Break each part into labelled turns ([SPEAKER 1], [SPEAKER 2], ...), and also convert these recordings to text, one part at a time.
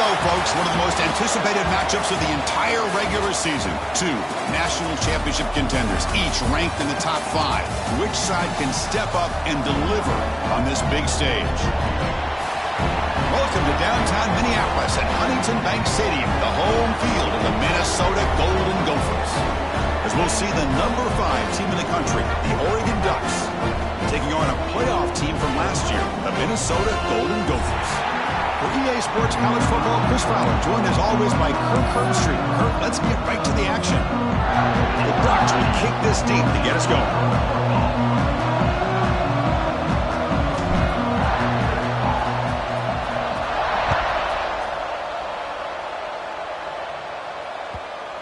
[SPEAKER 1] go, folks. One of the most anticipated matchups of the entire regular season. Two national championship contenders, each ranked in the top 5. Which side can step up and deliver on this big stage? Welcome to downtown Minneapolis at Huntington Bank Stadium, the home field of the Minnesota Golden Gophers. As we'll see the number 5 team in the country, the Oregon Ducks, taking on a playoff team from last year, the Minnesota Golden Gophers. For EA Sports College Football, Chris Fowler, joined as always by Kirk Herbstreit. Kirk, let's get right to the action. The Ducks will kick this deep to get us going.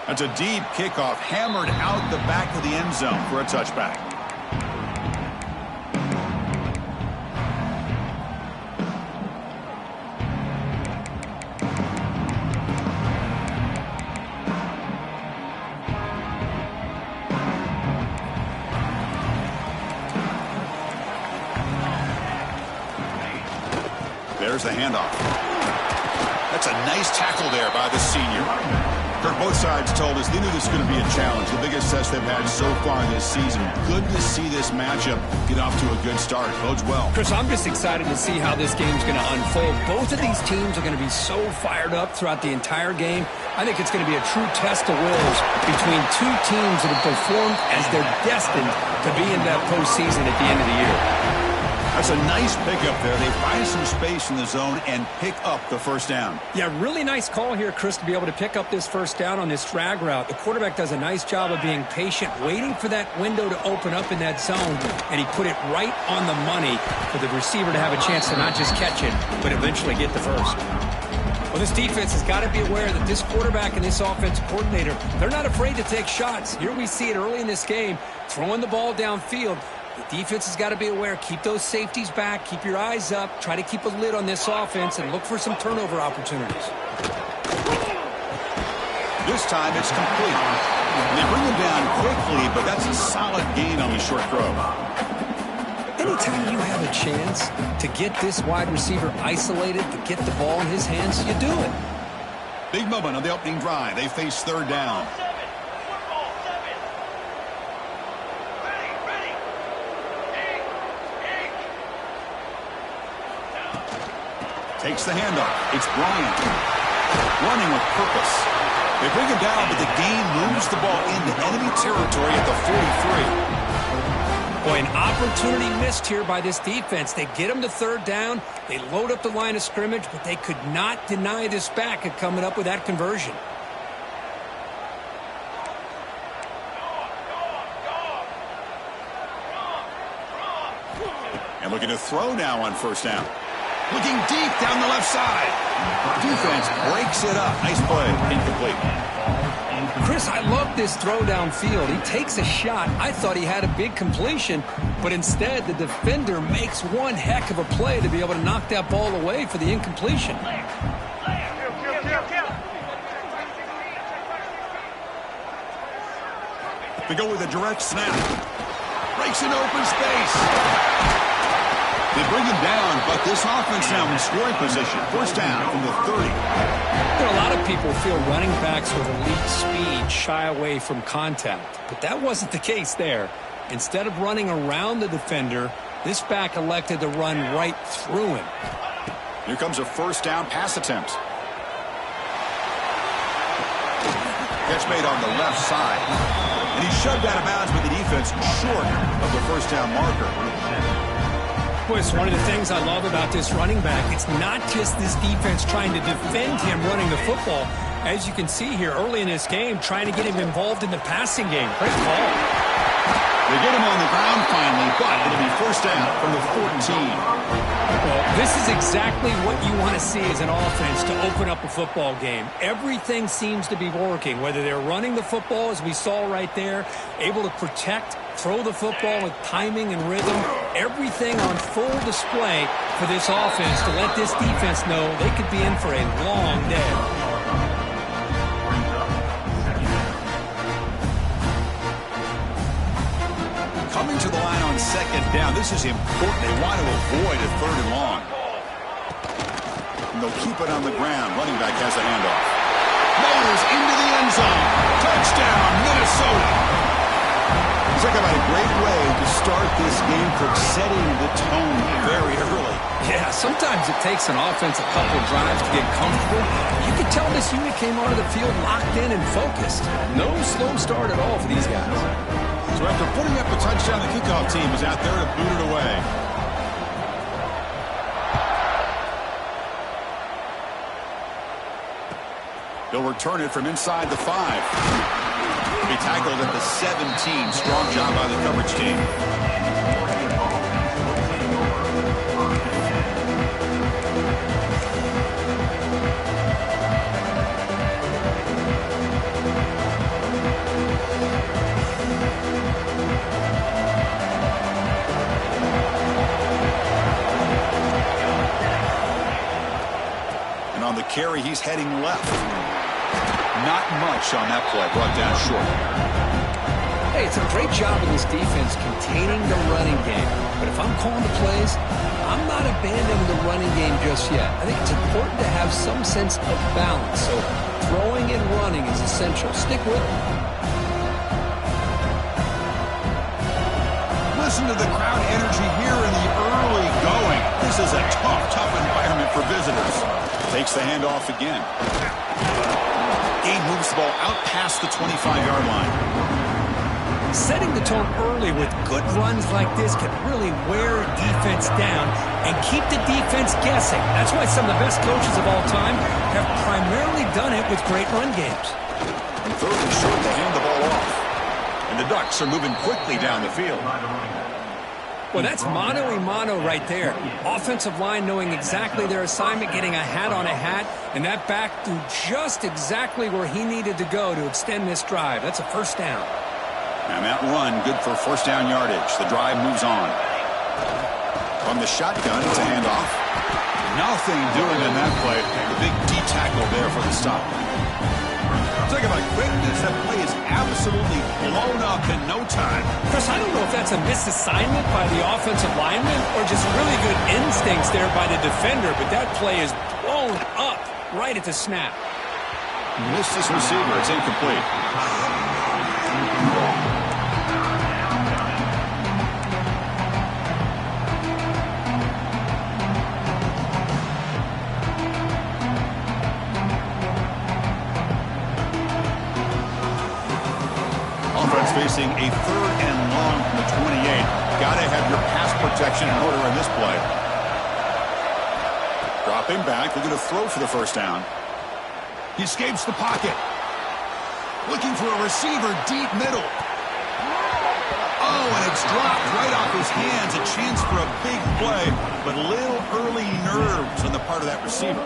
[SPEAKER 1] That's a deep kickoff, hammered out the back of the end zone for a touchback. There's the handoff. That's a nice tackle there by the senior. Kirk, both sides told us they knew this was going to be a challenge, the biggest test they've had so far this season. Good to see this matchup get off to a good start. Bodes well.
[SPEAKER 2] Chris, I'm just excited to see how this game's going to unfold. Both of these teams are going to be so fired up throughout the entire game. I think it's going to be a true test of wills between two teams that have performed as they're destined to be in that postseason at the end of the year.
[SPEAKER 1] That's a nice pickup there. They find some space in the zone and pick up the first down.
[SPEAKER 2] Yeah, really nice call here, Chris, to be able to pick up this first down on this drag route. The quarterback does a nice job of being patient, waiting for that window to open up in that zone, and he put it right on the money for the receiver to have a chance to not just catch it, but eventually get the first. Well, this defense has got to be aware that this quarterback and this offensive coordinator, they're not afraid to take shots. Here we see it early in this game, throwing the ball downfield. The defense has got to be aware. Keep those safeties back. Keep your eyes up. Try to keep a lid on this offense and look for some turnover opportunities.
[SPEAKER 1] This time it's complete. They bring him down quickly, but that's a solid gain on the short throw.
[SPEAKER 2] Anytime you have a chance to get this wide receiver isolated, to get the ball in his hands, you do it.
[SPEAKER 1] Big moment on the opening drive. They face third down. Takes the handoff. It's Bryant. Running with purpose. They bring him down, but the gain moves the ball into enemy territory at the 43.
[SPEAKER 2] Boy, an opportunity missed here by this defense. They get him to third down. They load up the line of scrimmage, but they could not deny this back at coming up with that conversion.
[SPEAKER 1] And looking to throw now on first down. Looking deep down the left side. Defense breaks it up. Nice play. Incomplete.
[SPEAKER 2] Chris, I love this throw downfield. He takes a shot. I thought he had a big completion, but instead the defender makes one heck of a play to be able to knock that ball away for the incompletion.
[SPEAKER 1] They go with a direct snap. Breaks in open space. They bring him down, but this offense now in scoring position. First down from the 30.
[SPEAKER 2] You know, a lot of people feel running backs with elite speed shy away from contact, but that wasn't the case there. Instead of running around the defender, this back elected to run right through him.
[SPEAKER 1] Here comes a first down pass attempt. Catch made on the left side. And he's shoved out of bounds with the defense short of the first down marker.
[SPEAKER 2] Boy, it's one of the things I love about this running back. It's not just this defense trying to defend him running the football. As you can see here early in this game, trying to get him involved in the passing game. Great call.
[SPEAKER 1] They get him on the ground finally, but it'll be first down from the 14.
[SPEAKER 2] Well, this is exactly what you want to see as an offense to open up a football game. Everything seems to be working, whether they're running the football, as we saw right there, able to protect, throw the football with timing and rhythm. Everything on full display for this offense to let this defense know they could be in for a long day.
[SPEAKER 1] Coming to the line on second down. This is important. They want to avoid a third and long. And they'll keep it on the ground. Running back has the handoff. Motors into the end zone. Touchdown, Minnesota. Talk about a great way to start this game, for setting the tone very early.
[SPEAKER 2] Yeah, sometimes it takes an offense a couple drives to get comfortable. You can tell this unit came onto the field locked in and focused. No slow start at all for these guys.
[SPEAKER 1] So after putting up a touchdown, the kickoff team is out there to boot it away. They'll return it from inside the 5. Be tackled at the 17. Strong job by the coverage team. And on the carry, he's heading left. Not much on that play, brought down short.
[SPEAKER 2] Hey, it's a great job of this defense containing the running game. But if I'm calling the plays, I'm not abandoning the running game just yet. I think it's important to have some sense of balance. So throwing and running is essential. Stick with it.
[SPEAKER 1] Listen to the crowd energy here in the early going. This is a tough environment for visitors. Takes the handoff again. Gain moves the ball out past the 25-yard line.
[SPEAKER 2] Setting the tone early with good runs like this can really wear defense down and keep the defense guessing. That's why some of the best coaches of all time have primarily done it with great run games.
[SPEAKER 1] And third and short, they hand the ball off. And the Ducks are moving quickly down the field.
[SPEAKER 2] Well, that's mano-a-mano right there. Offensive line knowing exactly their assignment, getting a hat on a hat, and that back threw just exactly where he needed to go to extend this drive. That's a first down.
[SPEAKER 1] And that run, good for first down yardage. The drive moves on. From the shotgun, it's a handoff. Nothing doing in that play. The big D tackle there for the stop. Talk about quickness. That play is absolutely blown up in no time.
[SPEAKER 2] Chris, I don't know if that's a misassignment by the offensive lineman or just really good instincts there by the defender, but that play is blown up right at the snap.
[SPEAKER 1] Missed this receiver. It's incomplete. Facing a third and long from the 28. Got to have your pass protection in order in this play. Dropping back. They're going to throw for the first down. He escapes the pocket. Looking for a receiver deep middle. Oh, and it's dropped right off his hands. A chance for a big play, but little early nerves on the part of that receiver.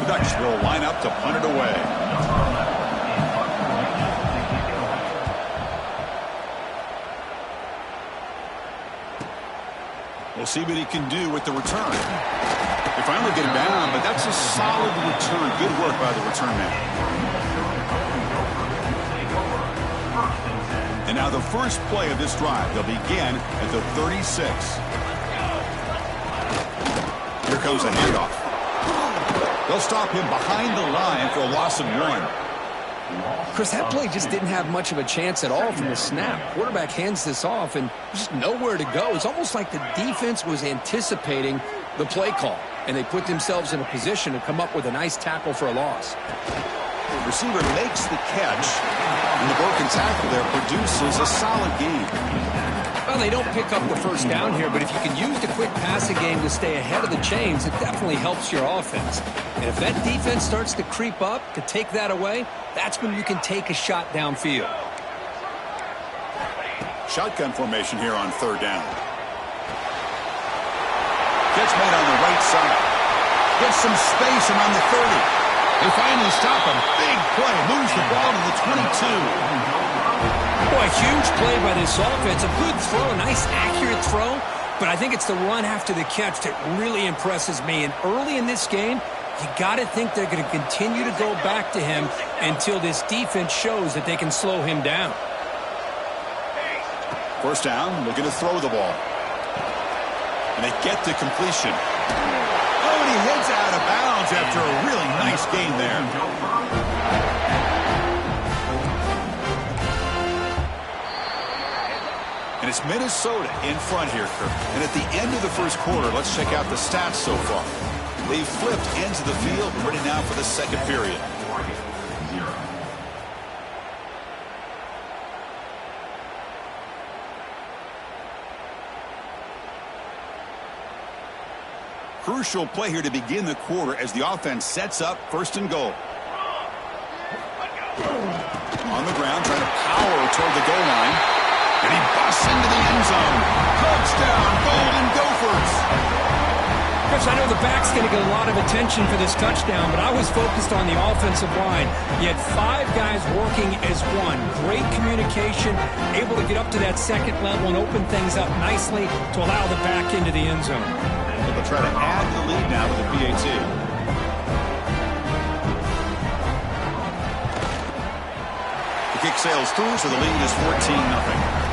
[SPEAKER 1] The Ducks will line up to punt it away. We'll see what he can do with the return. They finally get him down, but that's a solid return. Good work by the return man. And now the first play of this drive. They'll begin at the 36. Here comes the handoff. They'll stop him behind the line for a loss of 1.
[SPEAKER 2] Chris, that play just didn't have much of a chance at all from the snap. Quarterback hands this off and just nowhere to go. It's almost like the defense was anticipating the play call, and they put themselves in a position to come up with a nice tackle for a loss.
[SPEAKER 1] The receiver makes the catch, and the broken tackle there produces a solid gain.
[SPEAKER 2] Well, they don't pick up the first down here, but if you can use the quick passing game to stay ahead of the chains, it definitely helps your offense. And if that defense starts to creep up to take that away, that's when you can take a shot downfield.
[SPEAKER 1] Shotgun formation here on third down. Catch made on the right side. Gets some space around the 30. They finally stop him. Big play. Moves the ball to the 22.
[SPEAKER 2] Boy, huge play by this offense. A good throw, a nice accurate throw. But I think it's the run after the catch that really impresses me. And early in this game, you got to think they're going to continue to go back to him until this defense shows that they can slow him down.
[SPEAKER 1] First down, looking to throw the ball. And they get to completion. Oh, and he heads out of bounds after a Nice gain there. And it's Minnesota in front here, Kirk. And at the end of the first quarter, let's check out the stats so far. They've flipped ends of the field, ready now for the second period. Crucial play here to begin the quarter as the offense sets up first and goal. On the ground, trying to power toward the goal line. And he busts into the end zone. Touchdown, Golden Gophers.
[SPEAKER 2] Chris, I know the back's going to get a lot of attention for this touchdown, but I was focused on the offensive line. You had 5 guys working as one. Great communication, able to get up to that second level and open things up nicely to allow the back into the end zone.
[SPEAKER 1] They'll try to add the lead now with a PAT. The kick sails through, so the lead is 14-0.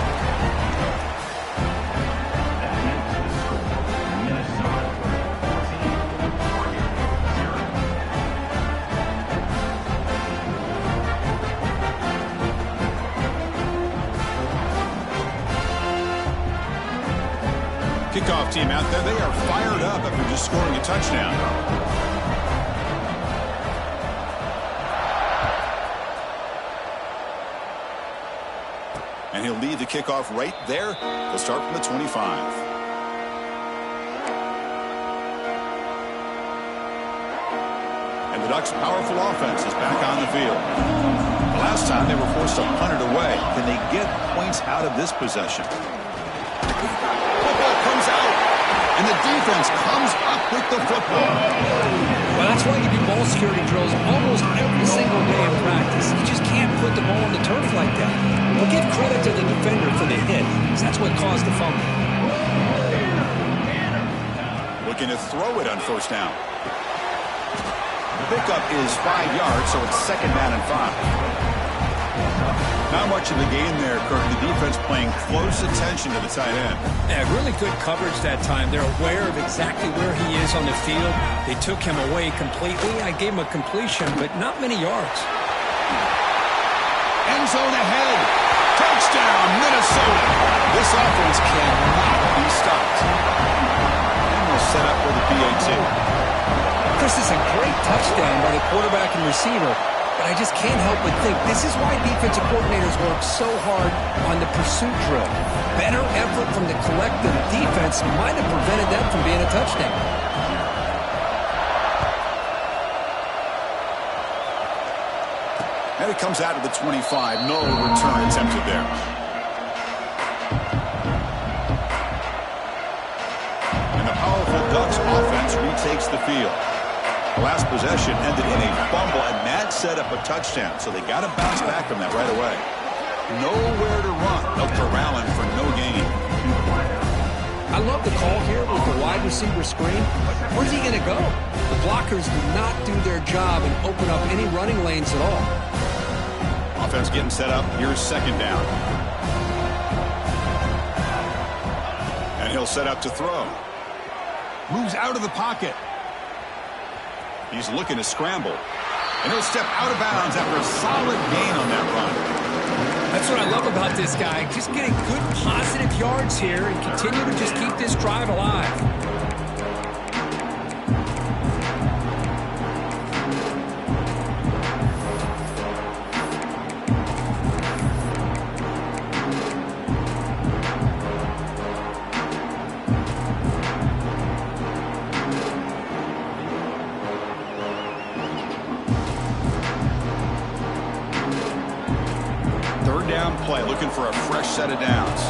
[SPEAKER 1] Kickoff team out there, they are fired up after just scoring a touchdown. And he'll lead the kickoff right there. They'll start from the 25. And the Ducks' powerful offense is back on the field. The last time they were forced to punt it away. Can they get points out of this possession? Football comes out, and the defense comes up with the football.
[SPEAKER 2] Well, that's why you do ball security drills almost every single day in practice. You just can't put the ball on the turf like that. But give credit to the defender for the hit, because that's what caused the fumble.
[SPEAKER 1] Looking to throw it on first down. The pickup is 5 yards, so it's second down and 5. Not much of the game there, Kirk. The defense paying close attention to the tight end.
[SPEAKER 2] Yeah, really good coverage that time. They're aware of exactly where he is on the field. They took him away completely. I gave him a completion, but not many yards.
[SPEAKER 1] End zone ahead. Touchdown, Minnesota. This offense cannot be stopped. And we'll set up for the PAT.
[SPEAKER 2] Chris, is a great touchdown by the quarterback and receiver. But I just can't help but think this is why defensive coordinators work so hard on the pursuit drill. Better effort from the collective defense might have prevented that from being a touchdown.
[SPEAKER 1] And it comes out of the 25. No return attempted there. And the powerful Ducks offense retakes the field. The last possession ended in a fumble, and that set up a touchdown. So they got to bounce back from that right away. Nowhere to run. They'll corral him for no gain.
[SPEAKER 2] I love the call here with the wide receiver screen. Where's he going to go? The blockers do not do their job and open up any running lanes at all.
[SPEAKER 1] Offense getting set up. Here's second down. And he'll set up to throw. Moves out of the pocket. He's looking to scramble. And he'll step out of bounds after a solid gain on that run.
[SPEAKER 2] That's what I love about this guy. Just getting good positive yards here and continue to just keep this drive alive.
[SPEAKER 1] Play, looking for a fresh set of downs.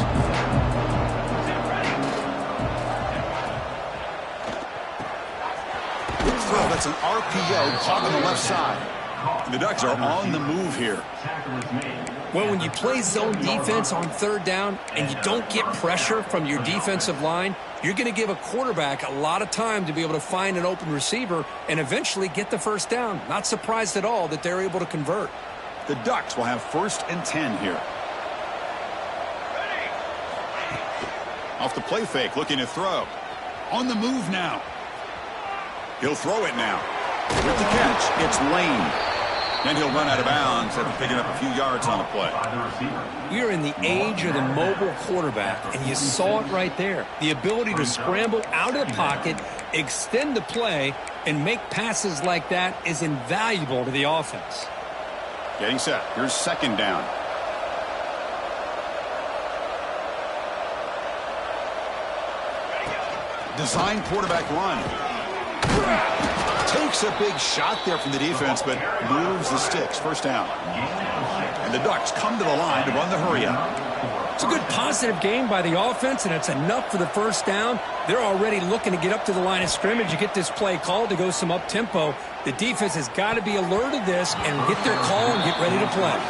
[SPEAKER 1] Good throw. That's an RPO caught on the left side. And the Ducks are on the move here.
[SPEAKER 2] Well, when you play zone defense on third down and you don't get pressure from your defensive line, you're going to give a quarterback a lot of time to be able to find an open receiver and eventually get the first down. Not surprised at all that they're able to convert.
[SPEAKER 1] The Ducks will have 1st and 10 here. Off the play fake, looking to throw. On the move now. He'll throw it now. With the catch, it's Lane. And he'll run out of bounds after picking up a few yards on the play.
[SPEAKER 2] We're in the age of the mobile quarterback, and you saw it right there. The ability to scramble out of the pocket, extend the play, and make passes like that is invaluable to the offense.
[SPEAKER 1] Getting set. Here's second down. Design quarterback run. Takes a big shot there from the defense, but moves the sticks. First down. And the Ducks come to the line to run the hurry-up.
[SPEAKER 2] It's a good positive game by the offense, and it's enough for the first down. They're already looking to get up to the line of scrimmage. You get this play called to go some up-tempo. The defense has got to be alert of this and get their call and get ready to play.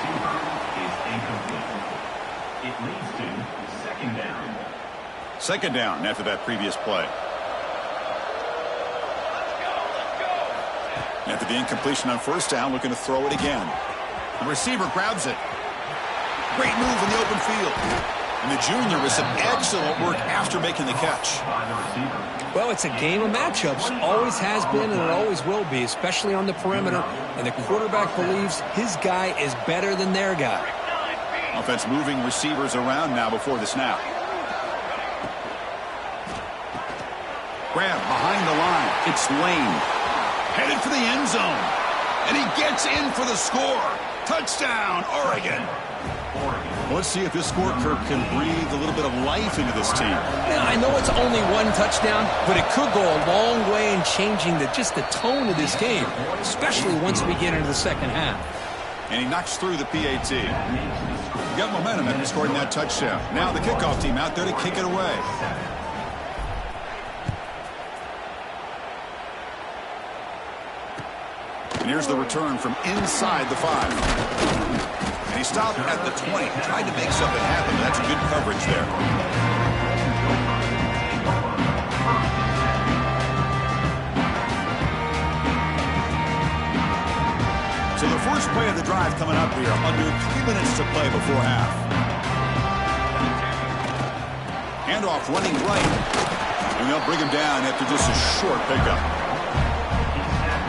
[SPEAKER 3] It leads to second down.
[SPEAKER 1] Second down after that previous play. After the incompletion on first down, looking to throw it again. The receiver grabs it. Great move in the open field. And the junior with some excellent work after making the catch.
[SPEAKER 2] Well, it's a game of matchups. Always has been and it always will be, especially on the perimeter. And the quarterback believes his guy is better than their guy.
[SPEAKER 1] Offense moving receivers around now before the snap. Grab behind the line. It's Lane. Headed for the end zone. And he gets in for the score. Touchdown, Oregon. Let's see if this score, Kirk, can breathe a little bit of life into this team.
[SPEAKER 2] Now, I know it's only one touchdown, but it could go a long way in changing just the tone of this game, especially once we get into the second half.
[SPEAKER 1] And he knocks through the PAT. He got momentum after scoring that touchdown. Now the kickoff team out there to kick it away. And here's the return from inside the 5. And he stopped at the 20. Tried to make something happen. That's good coverage there. So the first play of the drive coming up here. Under 3 minutes to play before half. Handoff running right. And they'll bring him down after just a short pickup.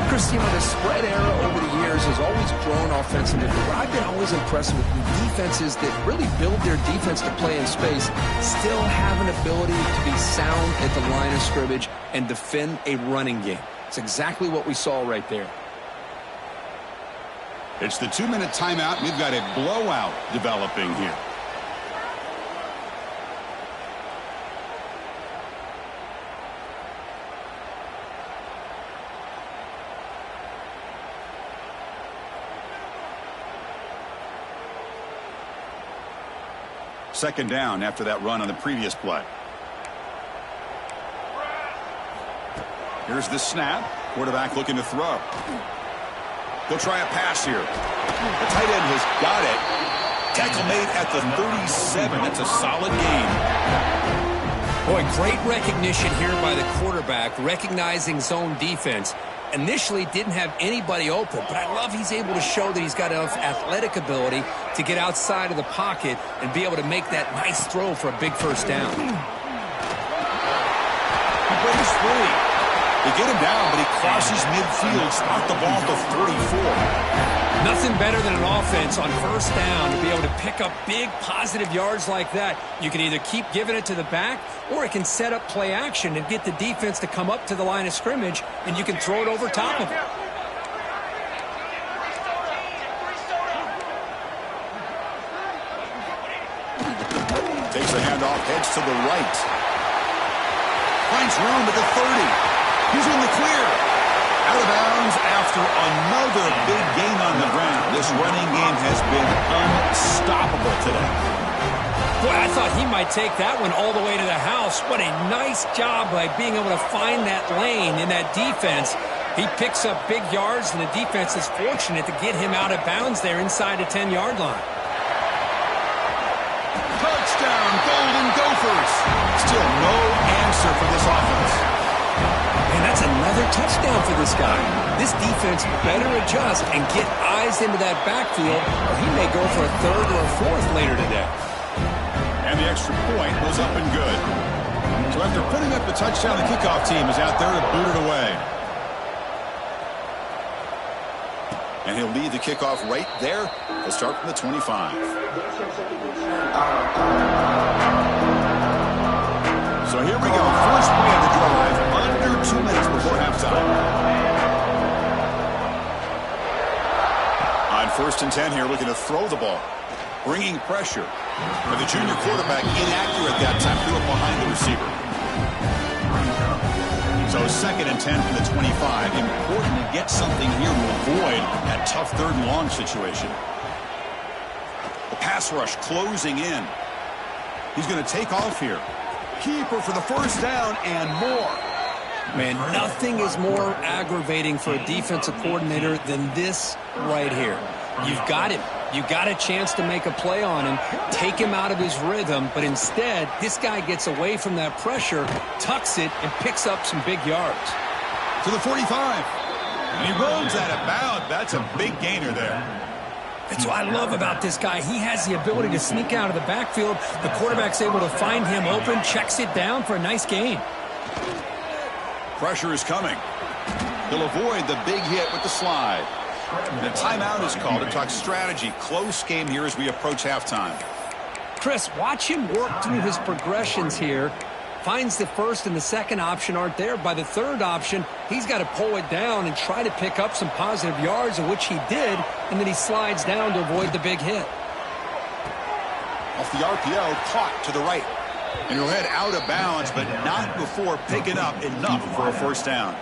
[SPEAKER 4] Chris, you know, the spread era over the years has always grown offensively. But I've been always impressed with the defenses that really build their defense to play in space, still have an ability to be sound at the line of scrimmage and defend a running game. It's exactly what we saw right there.
[SPEAKER 1] It's the 2-minute timeout. We've got a blowout developing here. Second down after that run on the previous play. Here's the snap. Quarterback looking to throw. They'll try a pass here. The tight end has got it. Tackle made at the 37. That's a solid gain.
[SPEAKER 2] Boy, great recognition here by the quarterback, recognizing zone defense. Initially didn't have anybody open, but I love he's able to show that he's got enough athletic ability to get outside of the pocket and be able to make that nice throw for a big first down.
[SPEAKER 1] He breaks free. They get him down, but he crosses midfield, spot the ball to 44.
[SPEAKER 2] Nothing better than an offense on first down to be able to pick up big positive yards like that. You can either keep giving it to the back, or it can set up play action and get the defense to come up to the line of scrimmage, and you can throw it over top of it.
[SPEAKER 1] Takes a handoff, heads to the right. Finds room at the 30. He's in the clear. Out of bounds after another big gain on the ground. This running game has been unstoppable today.
[SPEAKER 2] Boy, I thought he might take that one all the way to the house. What a nice job by being able to find that lane in that defense. He picks up big yards, and the defense is fortunate to get him out of bounds there inside the 10-yard line.
[SPEAKER 1] Touchdown, Golden Gophers. Still no answer for this offense.
[SPEAKER 2] And that's another touchdown for this guy. This defense better adjust and get eyes into that backfield, or he may go for a third or a fourth later today.
[SPEAKER 1] And the extra point was up and good. So after putting up the touchdown, the kickoff team is out there to boot it away. And he'll lead the kickoff right there. He'll start from the 25. So here we go. First play of the drive, under 2 minutes before halftime. On 1st and 10 here, looking to throw the ball. Bringing pressure. But the junior quarterback inaccurate that time. Threw it behind the receiver. So 2nd and 10 from the 25. Important to get something here to avoid that tough 3rd and long situation. The pass rush closing in. He's going to take off here. Keeper for the 1st down and more.
[SPEAKER 2] Man, nothing is more aggravating for a defensive coordinator than this right here. You've got him. You've got a chance to make a play on him, take him out of his rhythm, but instead, this guy gets away from that pressure, tucks it, and picks up some big yards.
[SPEAKER 1] To the 45. And he rolls out of bounds. That's a big gainer there.
[SPEAKER 2] That's what I love about this guy. He has the ability to sneak out of the backfield. The quarterback's able to find him open, checks it down for a nice gain.
[SPEAKER 1] Pressure is coming. He'll avoid the big hit with the slide. And a timeout is called to talk strategy. Close game here as we approach halftime.
[SPEAKER 2] Chris, watch him work through his progressions here. Finds the 1st and the 2nd option aren't there. By the 3rd option, he's got to pull it down and try to pick up some positive yards, of which he did, and then he slides down to avoid the big hit.
[SPEAKER 1] Off the RPO, caught to the right. And he'll head out of bounds, but not before picking up enough for a 1st down.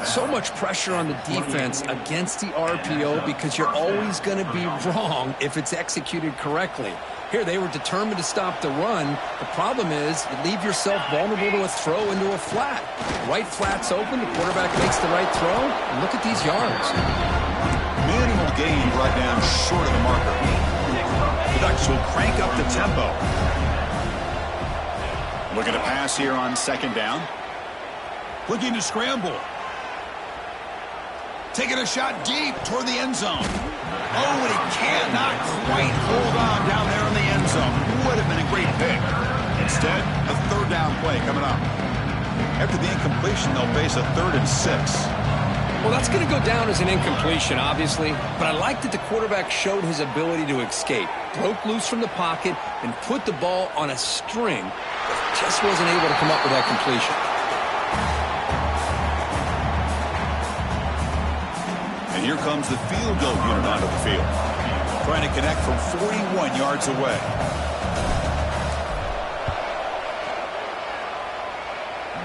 [SPEAKER 2] So much pressure on the defense against the RPO because you're always going to be wrong if it's executed correctly. Here, they were determined to stop the run. The problem is you leave yourself vulnerable to a throw into a flat. Right flat's open, the quarterback makes the right throw, and look at these yards.
[SPEAKER 1] Minimal gain brought down short of the marker. The Ducks will crank up the tempo. Looking to pass here on 2nd down. Looking to scramble. Taking a shot deep toward the end zone. Oh, and he cannot quite hold on down there in the end zone. Would have been a great pick. Instead, a 3rd down play coming up. After the incompletion, they'll face a 3rd and 6.
[SPEAKER 2] Well, that's going to go down as an incompletion, obviously, but I like that the quarterback showed his ability to escape, broke loose from the pocket, and put the ball on a string, but just wasn't able to come up with that completion.
[SPEAKER 1] And here comes the field goal unit onto the field, trying to connect from 41 yards away.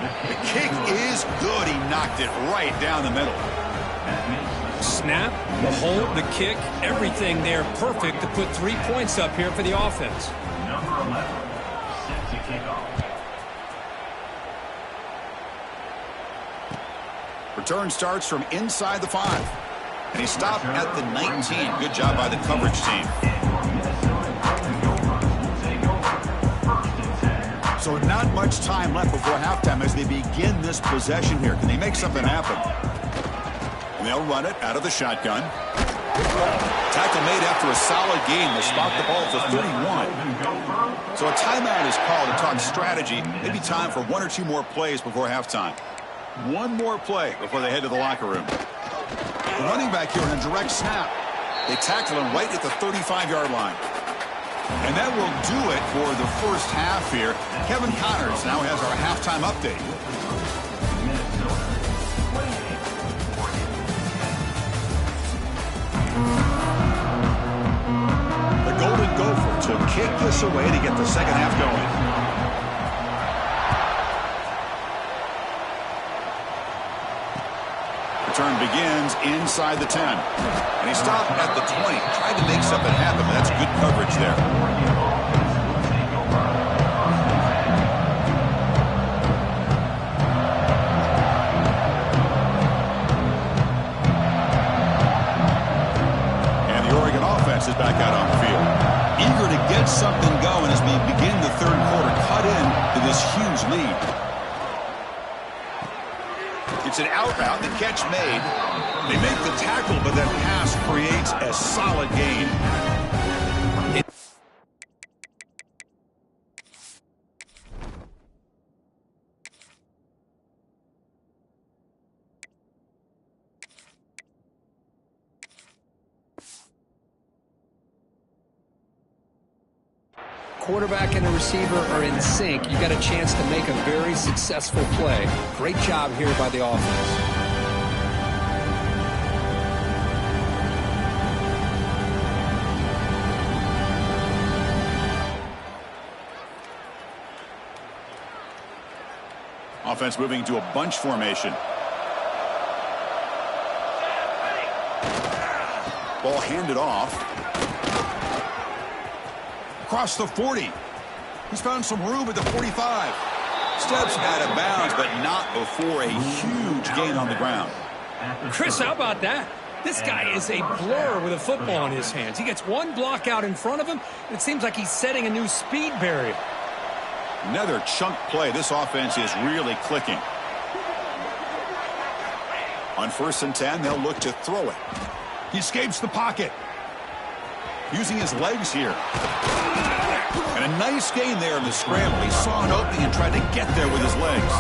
[SPEAKER 1] The kick is good. He knocked it right down the middle.
[SPEAKER 2] Snap, the hold, the kick, everything there perfect to put 3 points up here for the offense.
[SPEAKER 3] Number 11, set to kick off.
[SPEAKER 1] Return starts from inside the 5. And he stopped at the 19. Good job by the coverage team. So not much time left before halftime as they begin this possession here. Can they make something happen? And they'll run it out of the shotgun. Tackle made after a solid gain. They'll spot the ball at the 31. So a timeout is called to talk strategy. Maybe time for 1 or 2 more plays before halftime. 1 more play before they head to the locker room. The running back here in a direct snap. They tackle him right at the 35-yard line. And that will do it for the first half here. Kevin Connors now has our halftime update. The Golden Gophers will kick this away to get the second half going. Return begins inside the 10. And he stopped at the 20. Tried to make something happen, but that's good coverage there. And the Oregon offense is back out on the field. Eager to get something going as we begin the 3rd quarter. Cut in to this huge lead. It's an out route, the catch made. They make the tackle, but that pass creates a solid gain.
[SPEAKER 2] quarterback and the receiver are in sync, you got a chance to make a very successful play. Great job here by the offense.
[SPEAKER 1] Offense moving to a bunch formation. Ball handed off. Across the 40. He's found some room at the 45. Steps out of bounds, but not before a huge gain on the ground.
[SPEAKER 2] Chris, how about that? This guy is a blur with a football in his hands. He gets one block out in front of him, and it seems like he's setting a new speed barrier.
[SPEAKER 1] Another chunk play. This offense is really clicking. On 1st and 10, they'll look to throw it. He escapes the pocket. Using his legs here. And a nice gain there in the scramble. He saw an opening and tried to get there with his legs.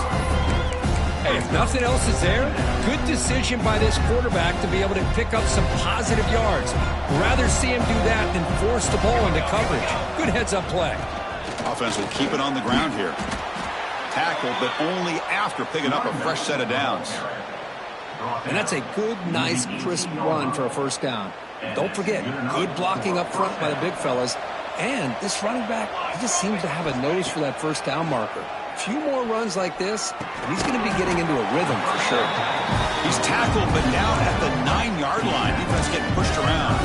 [SPEAKER 2] Hey, if nothing else is there, good decision by this quarterback to be able to pick up some positive yards. Rather see him do that than force the ball into coverage. Good heads-up play.
[SPEAKER 1] Offense will keep it on the ground here. Tackled, but only after picking up a fresh set of downs.
[SPEAKER 2] And that's a good, nice, crisp run for a first down. Don't forget, good blocking up front by the big fellas. And this running back, he just seems to have a nose for that first down marker. A few more runs like this, and he's going to be getting into a rhythm for sure.
[SPEAKER 1] He's tackled, but down at the 9-yard line. Defense getting pushed around.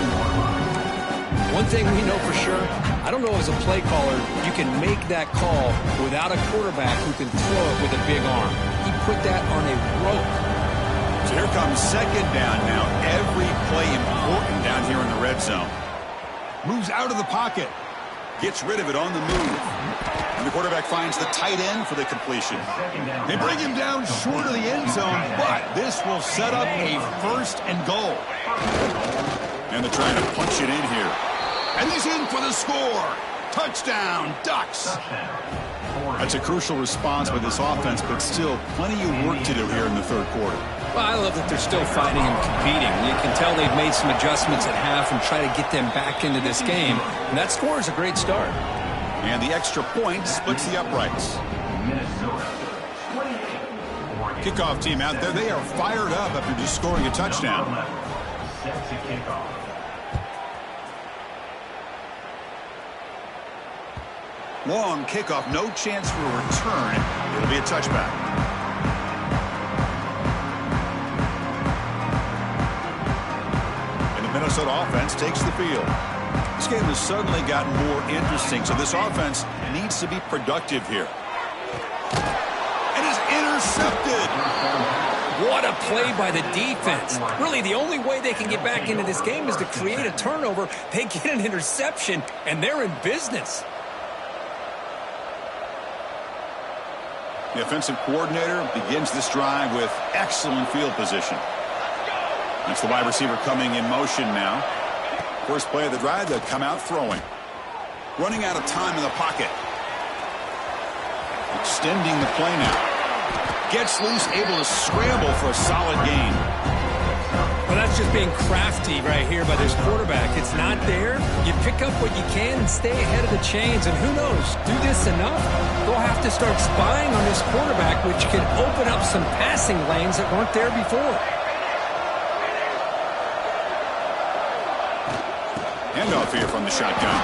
[SPEAKER 2] One thing we know for sure, I don't know as a play caller, you can make that call without a quarterback who can throw it with a big arm. He put that on a rope.
[SPEAKER 1] So here comes 2nd down now. Every play important down here in the red zone. Moves out of the pocket. Gets rid of it on the move. And the quarterback finds the tight end for the completion. They bring him down short of the end zone, but this will set up a 1st and goal. And they're trying to punch it in here. And he's in for the score. Touchdown, Ducks. That's a crucial response by this offense, but still plenty of work to do here in the 3rd quarter.
[SPEAKER 2] Well, I love that they're still fighting and competing. You can tell they've made some adjustments at half and try to get them back into this game. And that score is a great start.
[SPEAKER 1] And the extra point splits the uprights. Kickoff team out there. They are fired up after just scoring a touchdown.
[SPEAKER 3] Set to kick off.
[SPEAKER 1] Long kickoff. No chance for a return. It'll be a touchback. Minnesota offense takes the field. This game has suddenly gotten more interesting, so this offense needs to be productive here. And is intercepted.
[SPEAKER 2] What a play by the defense. Really, the only way they can get back into this game is to create a turnover. They get an interception, and they're in business.
[SPEAKER 1] The offensive coordinator begins this drive with excellent field position. That's the wide receiver coming in motion now. First play of the drive, they'll come out throwing. Running out of time in the pocket. Extending the play now. Gets loose, able to scramble for a solid gain.
[SPEAKER 2] Well, that's just being crafty right here by this quarterback. It's not there. You pick up what you can and stay ahead of the chains. And who knows, do this enough, they'll have to start spying on this quarterback, which can open up some passing lanes that weren't there before.
[SPEAKER 1] Handoff here from the shotgun.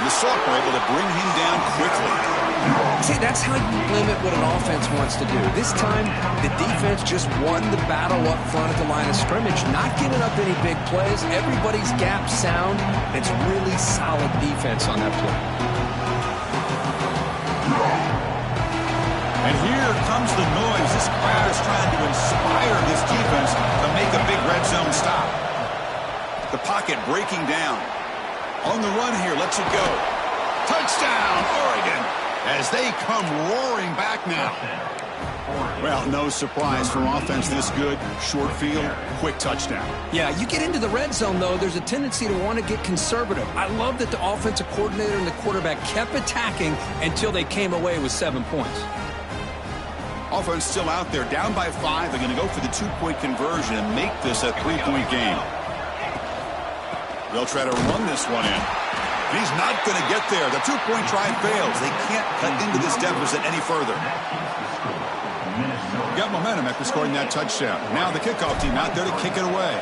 [SPEAKER 1] The Sock were able to bring him down quickly.
[SPEAKER 4] See, that's how you limit what an offense wants to do. This time, the defense just won the battle up front at the line of scrimmage, not giving up any big plays. Everybody's gap sound. It's really solid defense on that play.
[SPEAKER 1] And here comes the noise. This crowd is trying to inspire this defense to make a big red zone stop. The pocket breaking down. On the run here, lets it go. Touchdown, Oregon, as they come roaring back now. Well, no surprise for offense this good. Short field, quick touchdown.
[SPEAKER 2] Yeah, you get into the red zone, though, there's a tendency to want to get conservative. I love that the offensive coordinator and the quarterback kept attacking until they came away with 7 points.
[SPEAKER 1] Offense still out there, down by 5. They're going to go for the 2-point conversion and make this a 3-point game. They'll try to run this one in. He's not going to get there. The two-point try fails. They can't cut into this deficit any further. Got momentum after scoring that touchdown. Now the kickoff team out there to kick it away.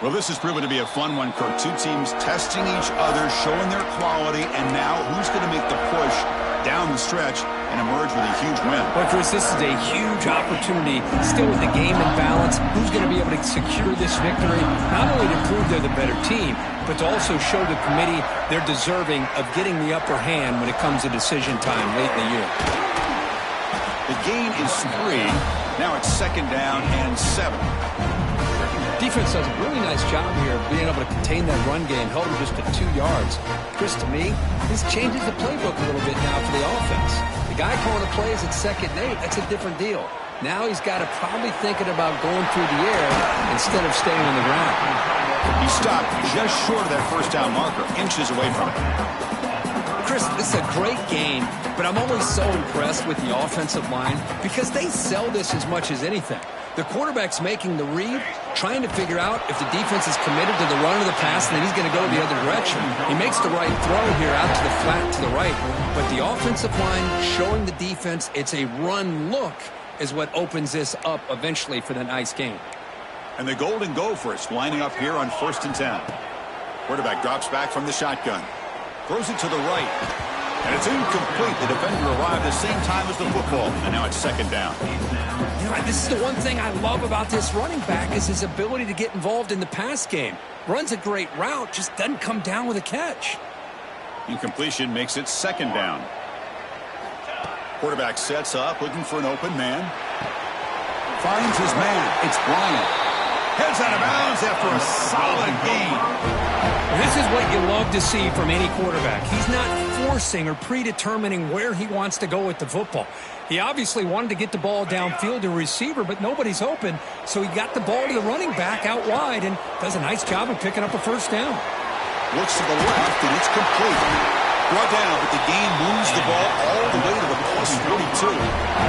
[SPEAKER 1] Well, this has proven to be a fun one, Kirk. Two teams testing each other, showing their quality, and now who's going to make the push down the stretch and emerge with a huge win?
[SPEAKER 2] Well, Chris, this is a huge opportunity. Still with the game in balance, who's going to be able to secure this victory, not only to prove they're the better team, but to also show the committee they're deserving of getting the upper hand when it comes to decision time late in the year.
[SPEAKER 1] The gain is 3. Now it's 2nd down and 7.
[SPEAKER 2] Defense does a really nice job here of being able to contain that run game, held him just to 2 yards. Chris, to me, this changes the playbook a little bit now for the offense. The guy calling the plays at 2nd and 8, that's a different deal. Now he's got to probably thinking about going through the air instead of staying on the ground.
[SPEAKER 1] He stopped just short of that first down marker, inches away from it.
[SPEAKER 2] Chris, this is a great game, but I'm always so impressed with the offensive line because they sell this as much as anything. The quarterback's making the read, trying to figure out if the defense is committed to the run or the pass, and then he's going to go the other direction. He makes the right throw here out to the flat to the right, but the offensive line showing the defense it's a run look is what opens this up eventually for the nice game.
[SPEAKER 1] And the Golden Gophers lining up here on 1st and 10. Quarterback drops back from the shotgun. Throws it to the right. And it's incomplete. The defender arrived the same time as the football. And now it's 2nd down.
[SPEAKER 2] You know, this is the one thing I love about this running back is his ability to get involved in the pass game. Runs a great route, just doesn't come down with a catch.
[SPEAKER 1] Incompletion makes it 2nd down. Quarterback sets up, looking for an open man. Finds his man. It's Bryant. Heads out of bounds after a solid gain.
[SPEAKER 2] This is what you love to see from any quarterback. He's not forcing or predetermining where he wants to go with the football. He obviously wanted to get the ball downfield to a receiver, but nobody's open, so he got the ball to the running back out wide and does a nice job of picking up a 1st down.
[SPEAKER 1] Looks to the left, and it's complete. Brought down, but the gain moves the ball all the way to the plus 42.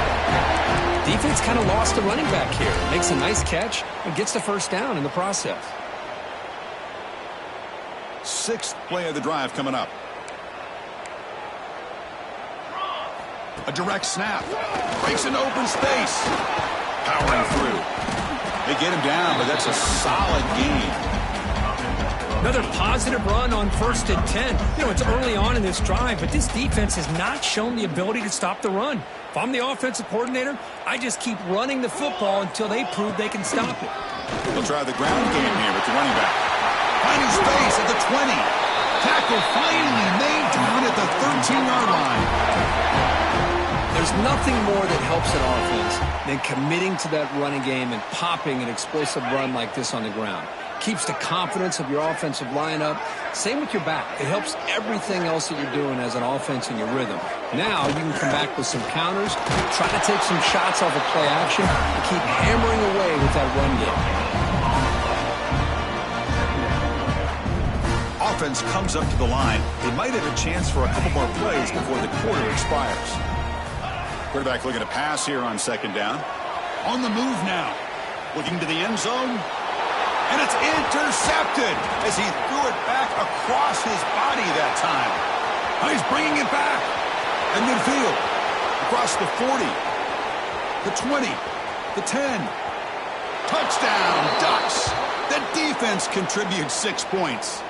[SPEAKER 2] Defense kind of lost the running back here. Makes a nice catch and gets the 1st down in the process.
[SPEAKER 1] 6th play of the drive coming up. A direct snap. Breaks into open space. Powering through. They get him down, but that's a solid gain.
[SPEAKER 2] Another positive run on 1st and 10. You know, it's early on in this drive, but this defense has not shown the ability to stop the run. If I'm the offensive coordinator, I just keep running the football until they prove they can stop it.
[SPEAKER 1] They'll try the ground game here with the running back. Finding space at the 20. Tackle finally made down at the 13-yard line.
[SPEAKER 2] There's nothing more that helps an offense than committing to that running game and popping an explosive run like this on the ground. Keeps the confidence of your offensive lineup. Same with your back. It helps everything else that you're doing as an offense in your rhythm. Now you can come back with some counters, try to take some shots off of play action, and keep hammering away with that run game.
[SPEAKER 1] Offense comes up to the line. They might have a chance for a couple more plays before the quarter expires. Quarterback looking to pass here on 2nd down. On the move now. Looking to the end zone. And it's intercepted as he threw it back across his body that time. Now he's bringing it back. And midfield. Across the 40. The 20. The 10. Touchdown, Ducks. The defense contributes 6 points.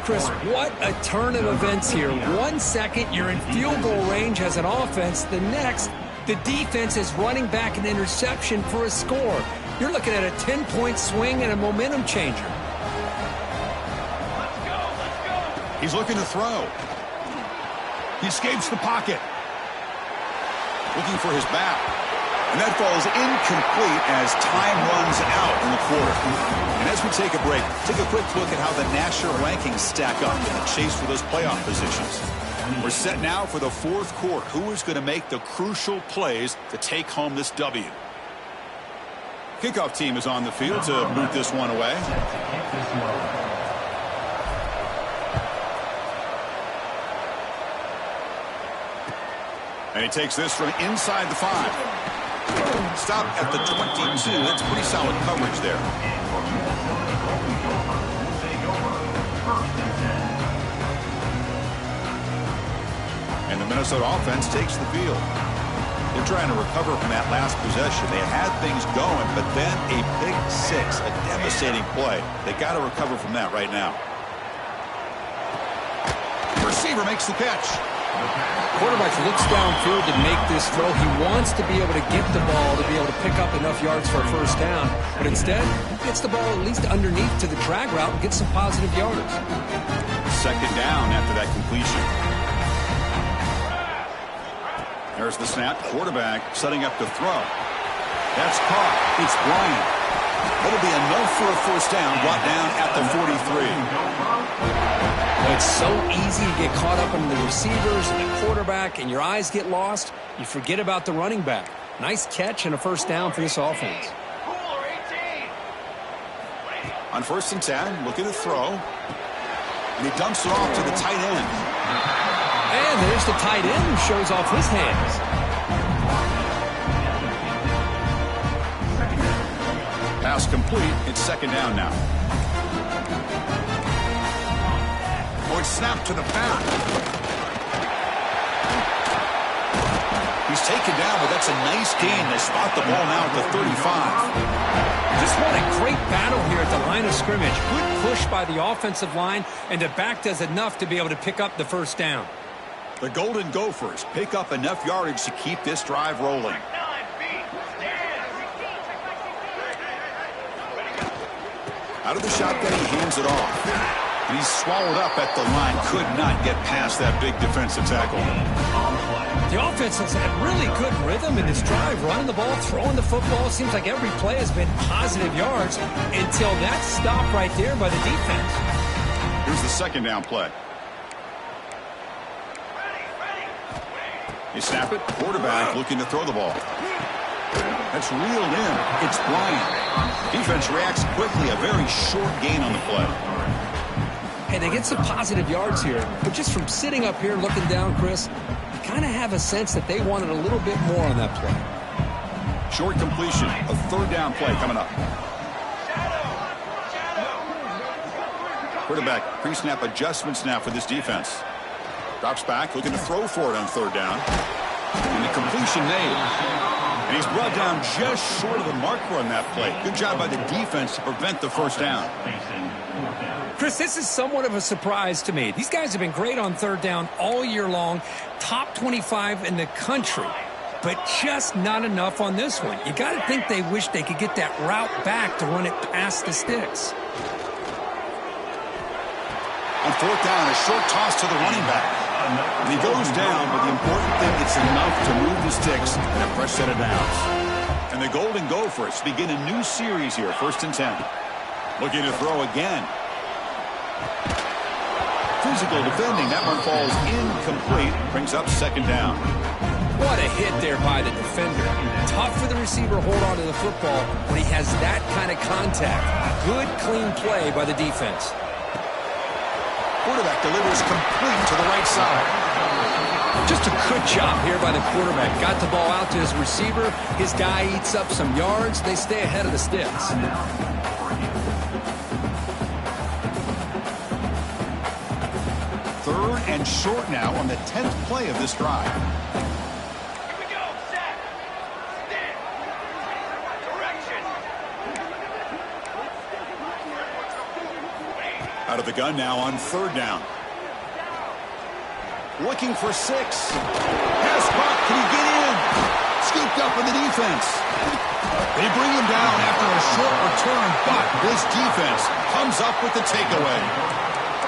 [SPEAKER 2] Chris, what a turn of events here. 1 second, you're in field goal range as an offense. The next, the defense is running back an interception for a score. You're looking at a 10-point swing and a momentum changer.
[SPEAKER 1] He's looking to throw. He escapes the pocket. Looking for his back. And that falls incomplete as time runs out in the quarter. And as we take a break, take a quick look at how the national rankings stack up in the chase for those playoff positions. We're set now for the 4th quarter. Who is going to make the crucial plays to take home this W? Kickoff team is on the field to boot this one away. And he takes this from inside the 5. Stop at the 22. That's pretty solid coverage there. And the Minnesota offense takes the field. They're trying to recover from that last possession. They had things going, but then a pick six, a devastating play. They got to recover from that right now. Receiver makes the catch.
[SPEAKER 2] Quarterback looks downfield to make this throw. He wants to be able to get the ball to be able to pick up enough yards for a first down, but instead gets the ball at least underneath to the drag route and gets some positive yards.
[SPEAKER 1] Second down after that completion. There's the snap. Quarterback setting up to throw. That's caught. It's Bryant. That'll be enough for a first down. Brought down at the 43.
[SPEAKER 2] It's so easy to get caught up in the receivers and the quarterback, and your eyes get lost. You forget about the running back. Nice catch and a first down for this offense.
[SPEAKER 1] On 1st and 10, looking to throw. And he dumps it off to the tight end.
[SPEAKER 2] And there's the tight end who shows off his hands.
[SPEAKER 1] Pass complete. It's second down now. Oh, it's snapped to the back. He's taken down, but that's a nice gain. They spot the ball now at the 35.
[SPEAKER 2] Just what a great battle here at the line of scrimmage. Good push by the offensive line, and the back does enough to be able to pick up the first down.
[SPEAKER 1] The Golden Gophers pick up enough yardage to keep this drive rolling. Out of the shotgun, he hands it off. And he's swallowed up at the line. Could not get past that big defensive tackle.
[SPEAKER 2] The offense has had really good rhythm in this drive, running the ball, throwing the football. Seems like every play has been positive yards until that stop right there by the defense.
[SPEAKER 1] Here's the second down play. You snap it. Quarterback looking to throw the ball. That's reeled in. It's Bryant. Defense reacts quickly. A very short gain on the play.
[SPEAKER 2] Hey, they get some positive yards here, but just from sitting up here looking down, Chris, you kind of have a sense that they wanted a little bit more on that play.
[SPEAKER 1] Short completion. A third down play coming up. Quarterback pre-snap adjustments now for this defense. Drops back, looking to throw for it on third down. And the completion made. And he's brought down just short of the marker on that play. Good job by the defense to prevent the first down.
[SPEAKER 2] Chris, this is somewhat of a surprise to me. These guys have been great on third down all year long. Top 25 in the country. But just not enough on this one. You got to think they wish they could get that route back to run it past the sticks.
[SPEAKER 1] On fourth down, a short toss to the running back. And he goes down, but the important thing, it's enough to move the sticks and a fresh set of downs. And the Golden Gophers begin a new series here, 1st and 10. Looking to throw again. Physical defending. That one falls incomplete. Brings up second down.
[SPEAKER 2] What a hit there by the defender. Tough for the receiver to hold on to the football when he has that kind of contact. Good, clean play by the defense.
[SPEAKER 1] Quarterback delivers complete to the right side.
[SPEAKER 2] Just a good job here by the quarterback. Got the ball out to his receiver. His guy eats up some yards. They stay ahead of the sticks.
[SPEAKER 1] Third and short now on the 10th play of this drive.
[SPEAKER 3] Here we go, set, stand, direction.
[SPEAKER 1] Out of the gun now on third down. Looking for 6. Pass caught. Can he get in? Scooped up with the defense. They bring him down after a short return, but this defense comes up with the takeaway.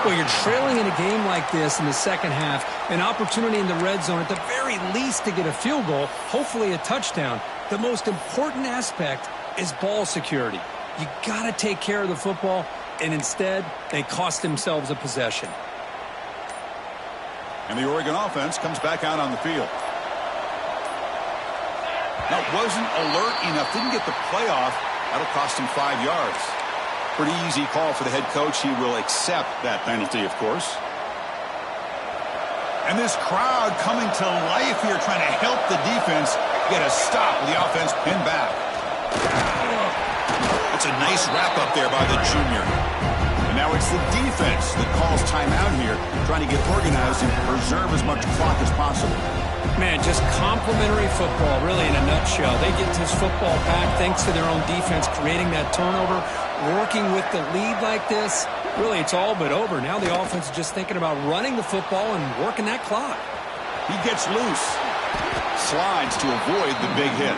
[SPEAKER 2] Well, you're trailing in a game like this in the second half, an opportunity in the red zone at the very least to get a field goal, hopefully a touchdown. The most important aspect is ball security. You got to take care of the football, and instead, they cost themselves a possession.
[SPEAKER 1] And the Oregon offense comes back out on the field. Now, wasn't alert enough, didn't get the play off. That'll cost him 5 yards. Pretty easy call for the head coach. He will accept that penalty, of course. And this crowd coming to life here, trying to help the defense get a stop with the offense pinned back. That's a nice wrap up there by the junior. And now it's the defense that calls timeout here, trying to get organized and preserve as much clock as possible.
[SPEAKER 2] Man, just complimentary football, really, in a nutshell. They get this football back thanks to their own defense, creating that turnover, working with the lead like this. Really, it's all but over. Now the offense is just thinking about running the football and working that clock.
[SPEAKER 1] He gets loose. Slides to avoid the big hit.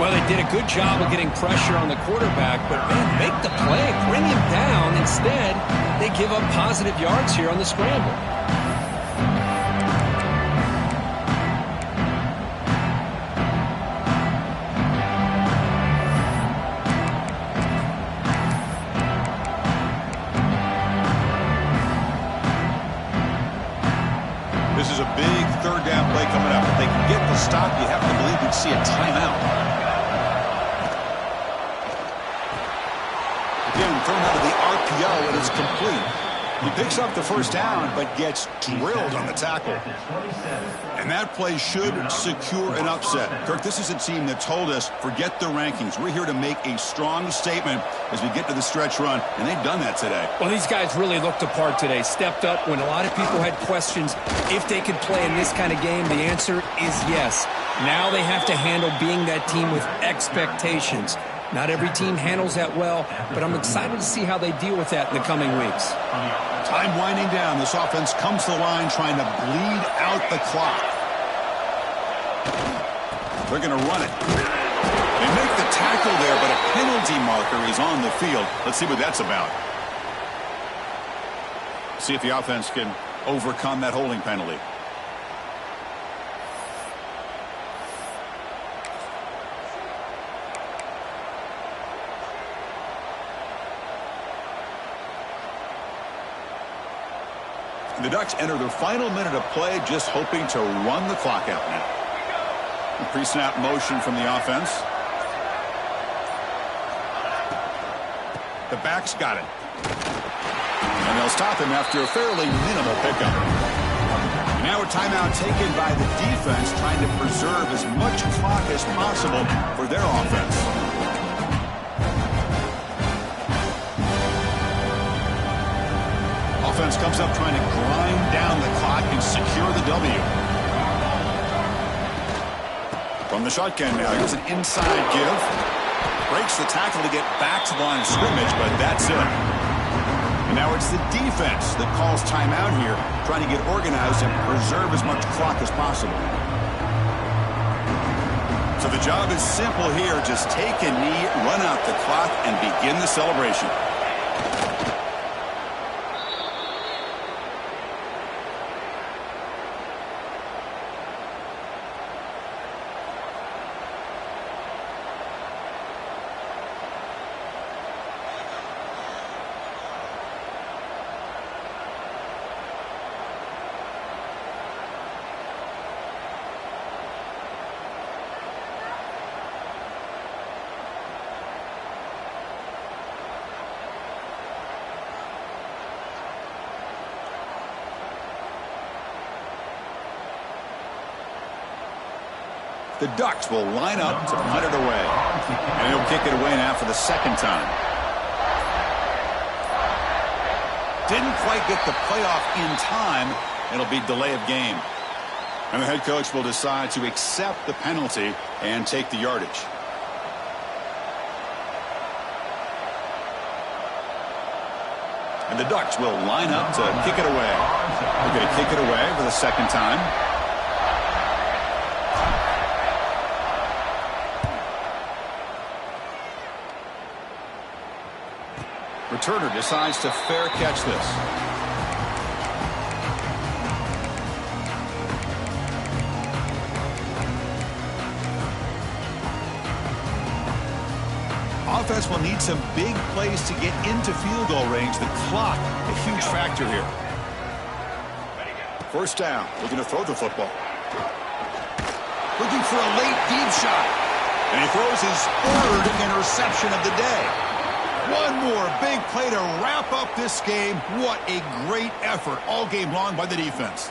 [SPEAKER 2] Well, they did a good job of getting pressure on the quarterback, but, man, make the play, bring him down. Instead, they give up positive yards here on the scramble.
[SPEAKER 1] This is a big third down play coming up. If they can get the stop, you have to believe we'd see a timeout. Again, thrown out of the RPO, and it's complete. He picks up the first down, but gets drilled on the tackle. And that play should secure an upset. Kirk, this is a team that told us, forget the rankings. We're here to make a strong statement as we get to the stretch run, and they've done that today.
[SPEAKER 2] Well, these guys really looked the part today, stepped up when a lot of people had questions if they could play in this kind of game. The answer is yes. Now they have to handle being that team with expectations. Not every team handles that well, but I'm excited to see how they deal with that in the coming weeks.
[SPEAKER 1] Time winding down. This offense comes to the line trying to bleed out the clock. They're going to run it. They make the tackle there, but a penalty marker is on the field. Let's see what that's about. See if the offense can overcome that holding penalty. The Ducks enter their final minute of play, just hoping to run the clock out now. A pre-snap motion from the offense. The back's got it. And they'll stop him after a fairly minimal pickup. And now a timeout taken by the defense, trying to preserve as much clock as possible for their offense. Offense comes up trying to grind down the clock and secure the W. From the shotgun now, here's an inside give. Breaks the tackle to get back to the line of scrimmage, but that's it. And now it's the defense that calls timeout here, trying to get organized and preserve as much clock as possible. So the job is simple here. Just take a knee, run out the clock, and begin the celebration. The Ducks will line up to punt it away. And he'll kick it away now for the second time. Didn't quite get the playoff in time. It'll be delay of game. And the head coach will decide to accept the penalty and take the yardage. And the Ducks will line up to kick it away. They're going to kick it away for the second time. Returner decides to fair catch this. Offense will need some big plays to get into field goal range. The clock, a huge factor here. First down, looking to throw the football. Looking for a late deep shot. And he throws his third interception of the day. One more big play to wrap up this game. What a great effort all game long by the defense.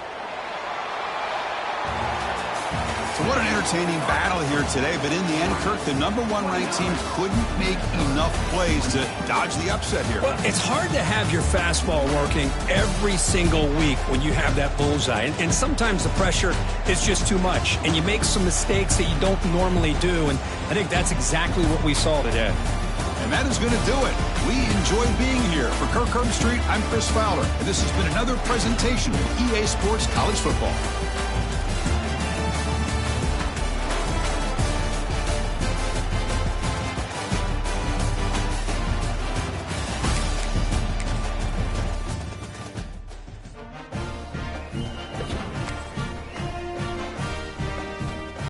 [SPEAKER 1] So what an entertaining battle here today, but in the end, Kirk, the #1 ranked team couldn't make enough plays to dodge the upset here.
[SPEAKER 2] Well, it's hard to have your fastball working every single week when you have that bullseye. And sometimes the pressure is just too much, and you make some mistakes that you don't normally do. And I think that's exactly what we saw today.
[SPEAKER 1] And that is going to do it. We enjoyed being here. For Kirk Herbstreit, I'm Chris Fowler, and this has been another presentation of EA Sports College Football.